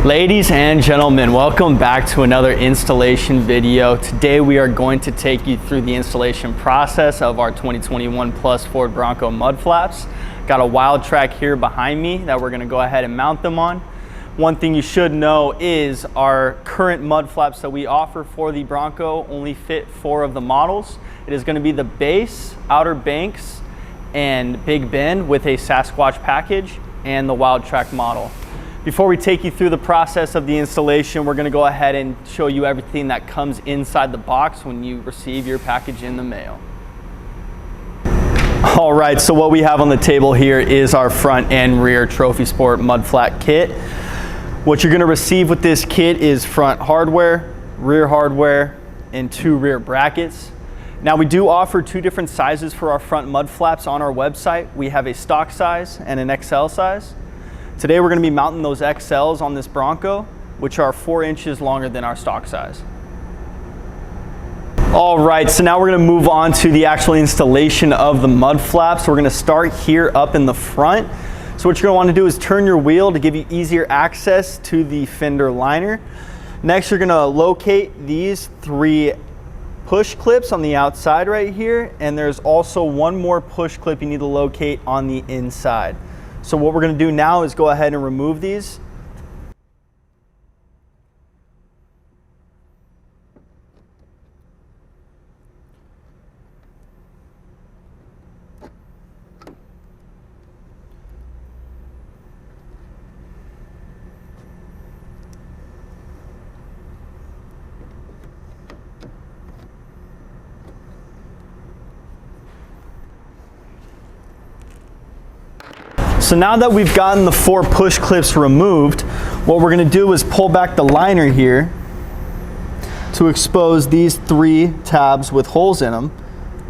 Ladies and gentlemen, welcome back to another installation video. Today we are going to take you through the installation process of our 2021 Plus Ford Bronco mud flaps. Got a WIldtrak here behind me that we're going to go ahead and mount them on. One thing you should know is our current mud flaps that we offer for the Bronco only fit 4 of the models. It is going to be the base, Outer Banks, and Big Bend with a Sasquatch package and the WIldtrak model. Before we take you through the process of the installation, we're going to go ahead and show you everything that comes inside the box when you receive your package in the mail. All right, so what we have on the table here is our front and rear Trophy Sport mud flat kit. What you're going to receive with this kit is front hardware, rear hardware, and 2 rear brackets. Now we do offer 2 different sizes for our front mud flaps on our website. We have a stock size and an XL size. Today we're going to be mounting those XLs on this Bronco, which are 4 inches longer than our stock size. All right, so now we're going to move on to the actual installation of the mud flaps. We're going to start here up in the front. So what you're going to want to do is turn your wheel to give you easier access to the fender liner. Next, you're going to locate these 3 push clips on the outside right here, and there's also one more push clip you need to locate on the inside. So what we're going to do now is go ahead and remove these. So now that we've gotten the 4 push clips removed, what we're going to do is pull back the liner here to expose these 3 tabs with holes in them.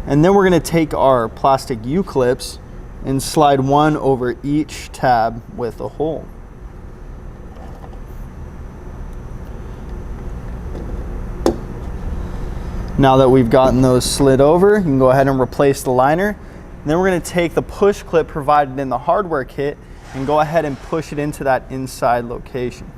And then we're going to take our plastic U-clips and slide one over each tab with a hole. Now that we've gotten those slid over, you can go ahead and replace the liner. And then we're going to take the push clip provided in the hardware kit and go ahead and push it into that inside location.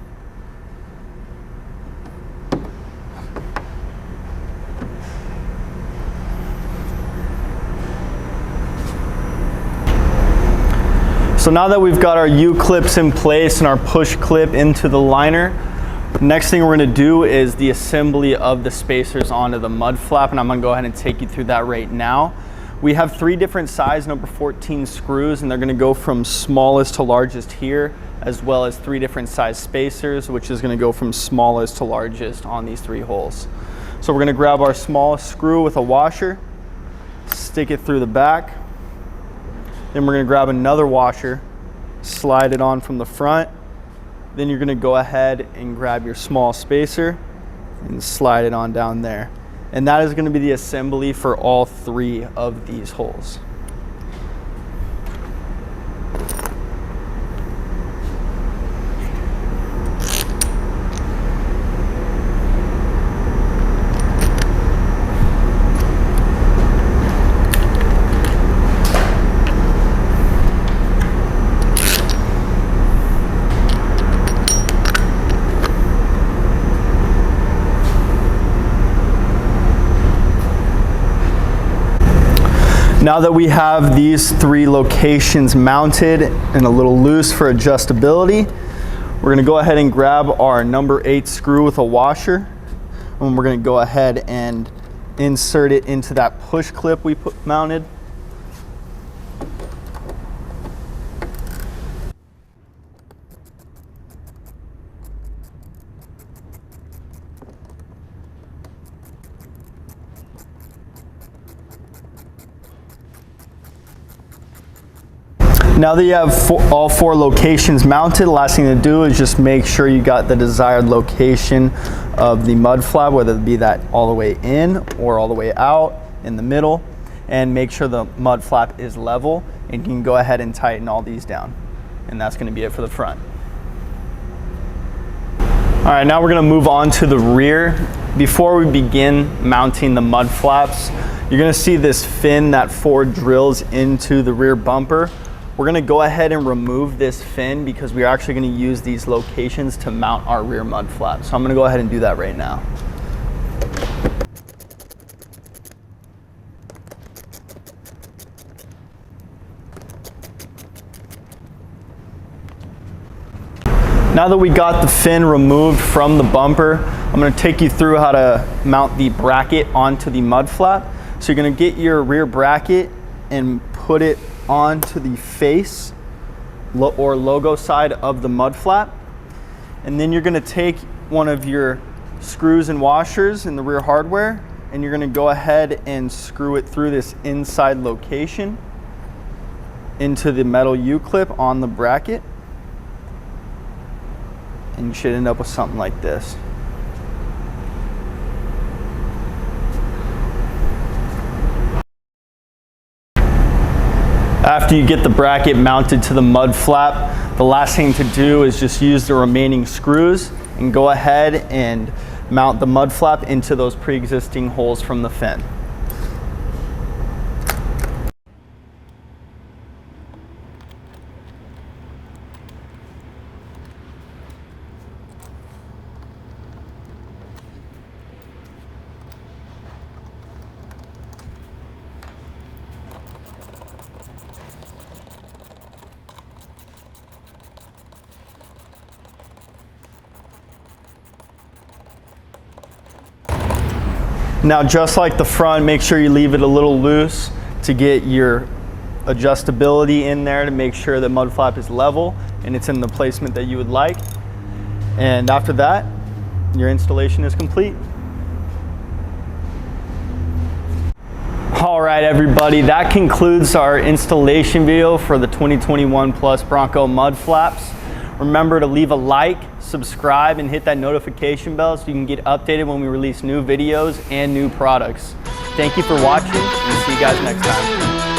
So now that we've got our U-clips in place and our push clip into the liner, next thing we're going to do is the assembly of the spacers onto the mud flap, and I'm going to go ahead and take you through that right now. We have 3 different size number 14 screws, and they're going to go from smallest to largest here, as well as 3 different size spacers, which is going to go from smallest to largest on these 3 holes. So we're going to grab our smallest screw with a washer, stick it through the back. Then we're going to grab another washer, slide it on from the front. Then you're going to go ahead and grab your small spacer and slide it on down there. And that is going to be the assembly for all 3 of these holes. Now that we have these 3 locations mounted and a little loose for adjustability, we're going to go ahead and grab our number 8 screw with a washer, and we're going to go ahead and insert it into that push clip we mounted. Now that you have all 4 locations mounted, the last thing to do is just make sure you got the desired location of the mud flap, whether it be that all the way in or all the way out in the middle, and make sure the mud flap is level, and you can go ahead and tighten all these down. And that's going to be it for the front. All right, now we're going to move on to the rear. Before we begin mounting the mud flaps, you're going to see this fin that Ford drills into the rear bumper. We're gonna go ahead and remove this fin because we're actually gonna use these locations to mount our rear mud flap. So I'm gonna go ahead and do that right now. Now that we got the fin removed from the bumper, I'm going to take you through how to mount the bracket onto the mud flap. So you're going to get your rear bracket and put it onto the face or logo side of the mud flap. And then you're going to take one of your screws and washers in the rear hardware, and you're going to go ahead and screw it through this inside location into the metal U-clip on the bracket. And you should end up with something like this. After you get the bracket mounted to the mud flap, the last thing to do is just use the remaining screws and go ahead and mount the mud flap into those pre-existing holes from the fin. Now, just like the front, make sure you leave it a little loose to get your adjustability in there to make sure the mud flap is level and it's in the placement that you would like. And after that, your installation is complete. All right, everybody, that concludes our installation video for the 2021 Plus Bronco mud flaps. Remember to leave a like, subscribe, and hit that notification bell so you can get updated when we release new videos and new products. Thank you for watching, and see you guys next time.